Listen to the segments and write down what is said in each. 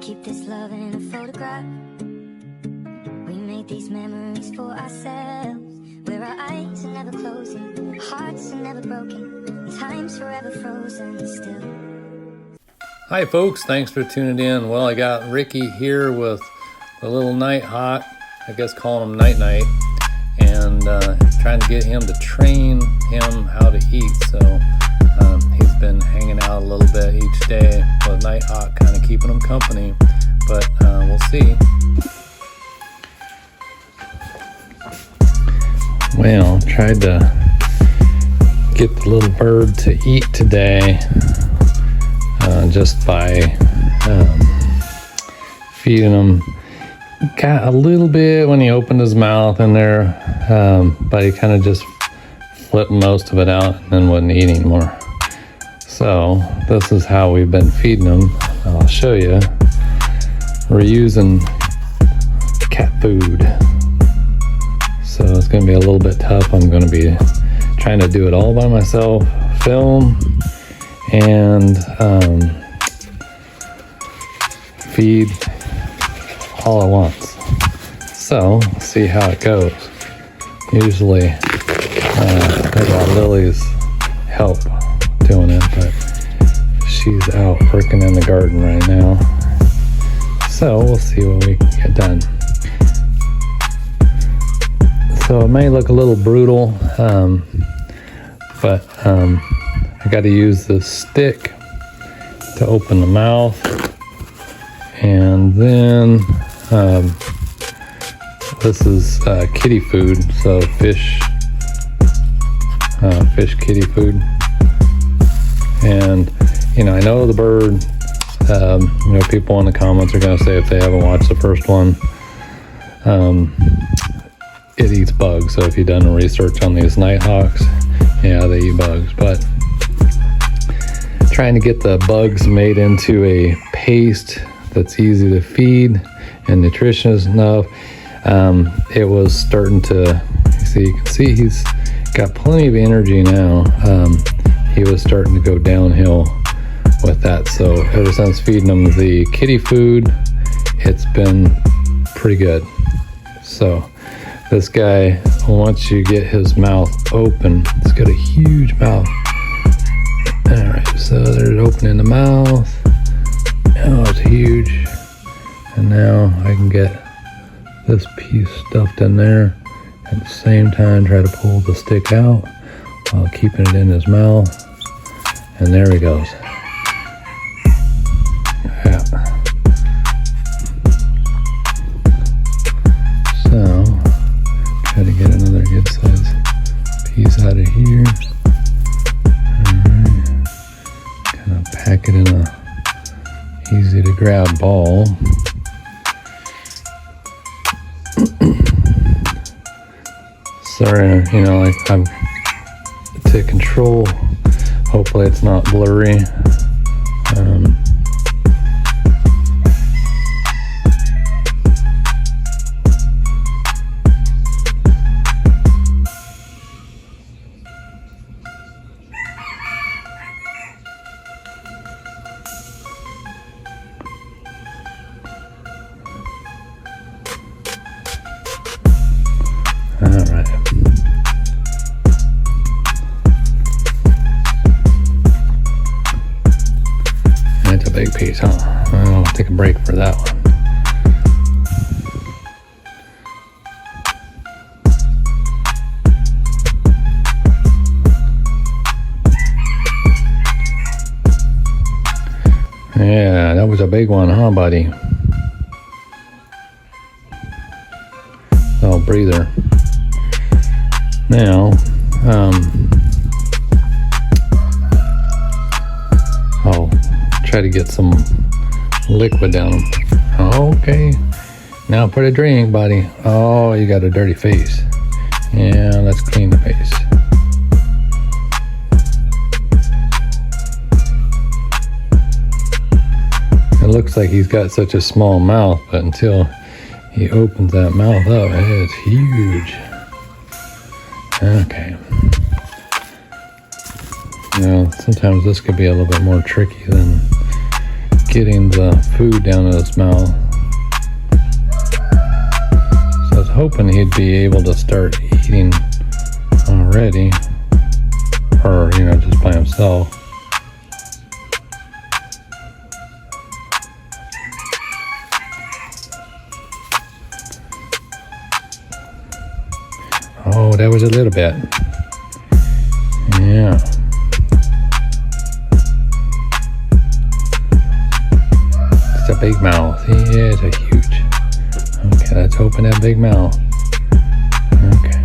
keep this love in a photograph. We made these memories for ourselves, where our eyes are never closing, hearts are never broken, and time's forever frozen still. Hi folks, thanks for tuning in. Well, I got Ricky here with the little nighthawk, I guess calling him Night Night, and trying to get him to train him how to eat. So he's been hanging out a little bit each day with Nighthawk, kind of keeping him company, but we'll see. Well, tried to get the little bird to eat today just by feeding him. Got a little bit when he opened his mouth in there, but he kind of just flipped most of it out and then wasn't eating more. So this is how we've been feeding him. I'll show you. We're using cat food, so it's going to be a little bit tough. I'm going to be trying to do it all by myself, film and feed all at once. So see how it goes. Usually I got Lily's help doing it, but she's out working in the garden right now. So we'll see what we can get done. So it may look a little brutal, but I got to use this stick to open the mouth, and then this is kitty food, so fish kitty food. And I know the bird, people in the comments are going to say, if they haven't watched the first one, it eats bugs. So if you've done research on these nighthawks, yeah, they eat bugs. But trying to get the bugs made into a paste that's easy to feed and nutritious enough. It was starting to, you can see he's got plenty of energy now. He was starting to go downhill with that. So ever since feeding him the kitty food, it's been pretty good. So this guy, once you get his mouth open, it's got a huge mouth. All right, so there's opening the mouth. Oh, it's huge. And now I can get this piece stuffed in there. At the same time, try to pull the stick out while keeping it in his mouth. And there he goes. Yeah. So, try to get another good size piece out of here. Alright. Kind of pack it in a easy to grab ball. Sorry, I'm to control. Hopefully it's not blurry. All right. That's a big piece, huh? I'll take a break for that one. Yeah, that was a big one, huh, buddy? Oh, breather. Now, I'll try to get some liquid down him. Okay, now put a drink, buddy. Oh, you got a dirty face. Yeah, let's clean the face. It looks like he's got such a small mouth, but until he opens that mouth up, it's huge. Okay. Sometimes this could be a little bit more tricky than getting the food down in his mouth. So I was hoping he'd be able to start eating already, or just by himself. Oh, that was a little bit. Yeah. It's a big mouth. Yeah, it's a huge. Okay, let's open that big mouth. Okay.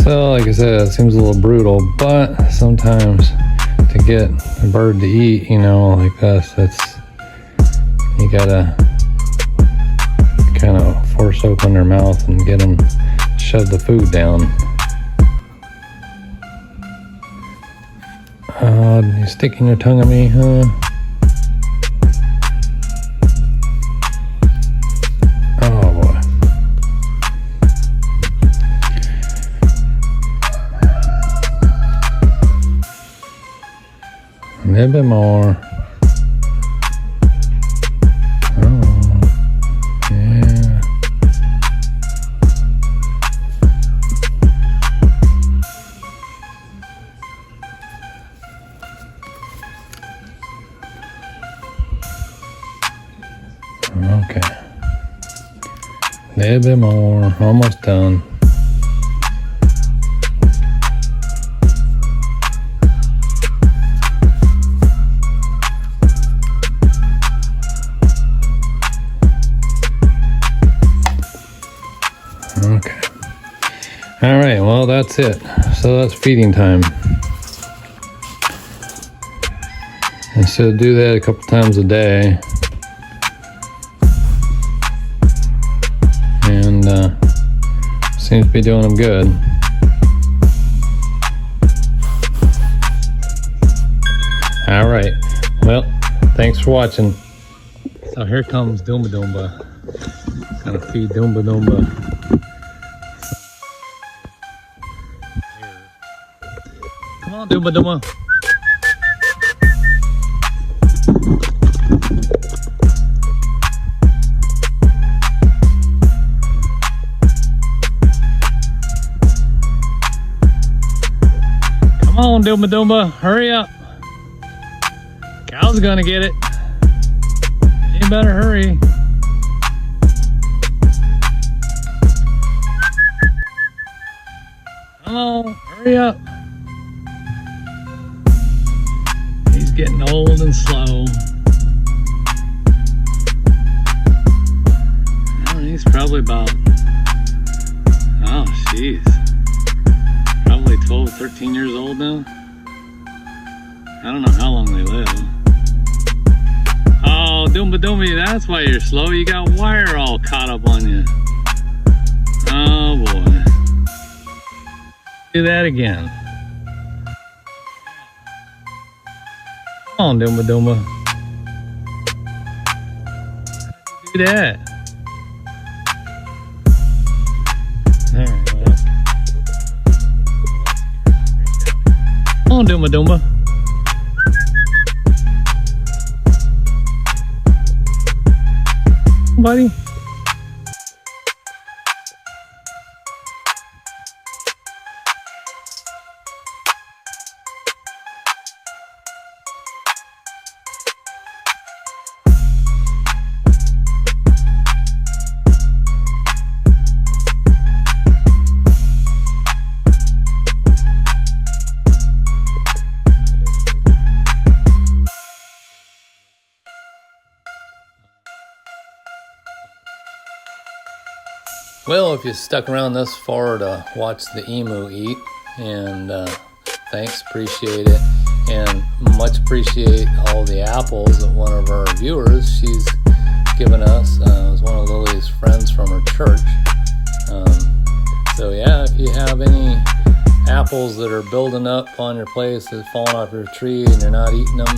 So, like I said, it seems a little brutal, but sometimes to get a bird to eat, like us, you gotta kind of force open their mouth and get them to shove the food down. You sticking your tongue at me, huh? A little bit more. Oh, yeah. Okay. A little bit more. Almost done. Okay. All right, well, that's it. So that's feeding time. And so do that a couple times a day. And seems to be doing them good. All right. Well, thanks for watching. So here comes Doomba Doomba. Gonna feed Doomba Doomba. Come on, Doomba Doomba. Come on, Doomba Doomba, hurry up. Cow's gonna get it. You better hurry. Come on, hurry up. He's getting old and slow. He's probably about, oh jeez, probably 12, 13 years old now. I don't know how long they live. Oh, Doomba Doomba, that's why you're slow. You got wire all caught up on you. Oh boy. Do that again. Come on, Doomba Doomba. Do that. Alright, well. Come on, Doomba Doomba. Buddy. Well, if you stuck around this far to watch the emu eat, and thanks, appreciate it, and much appreciate all the apples that one of our viewers, she's given us. It was one of Lily's friends from her church. So yeah, if you have any apples that are building up on your place that's falling off your tree and you're not eating them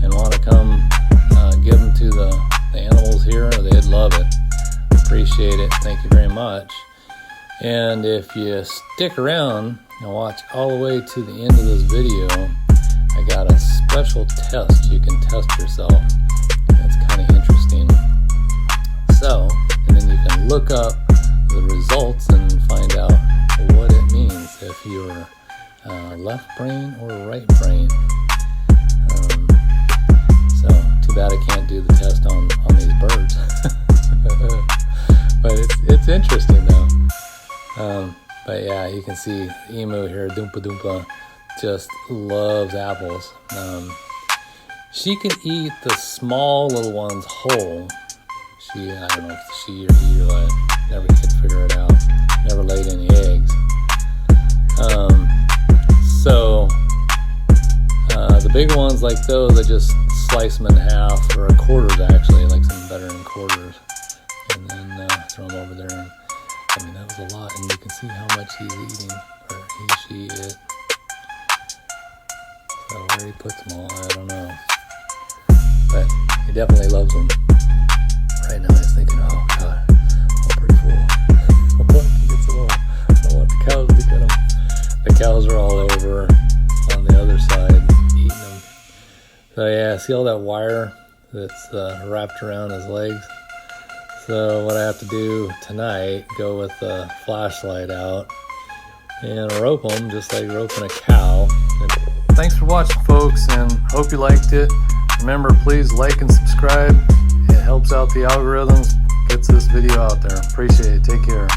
and want to come give them to the animals here, they'd love it. Appreciate it. Thank you very much. And if you stick around and watch all the way to the end of this video, I got a special test you can test yourself. That's kind of interesting. So, and then you can look up the results and find out what it means if you're left brain or right brain. So, too bad I can't do the test on these birds. But it's interesting though. But yeah, you can see the emu here, Doompa Doompa, just loves apples. She can eat the small little ones whole. I don't know if she or he or what, never could figure it out. Never laid any eggs. So the big ones like those, I just slice them in half, or quarters actually, like some better in quarters, and then throw them over there. And, I mean, that was a lot, and you can see how much he's eating, or she it. So where he puts them all, I don't know. But he definitely loves them. Right now he's thinking, oh God, I'm pretty full. I want to get some more. I don't want the cows to get them. The cows are all over on the other side eating them. So yeah, see all that wire that's wrapped around his legs? So what I have to do tonight, go with the flashlight out and rope them just like roping a cow. And thanks for watching, folks, and hope you liked it. Remember, please like and subscribe. It helps out the algorithms, gets this video out there. Appreciate it. Take care.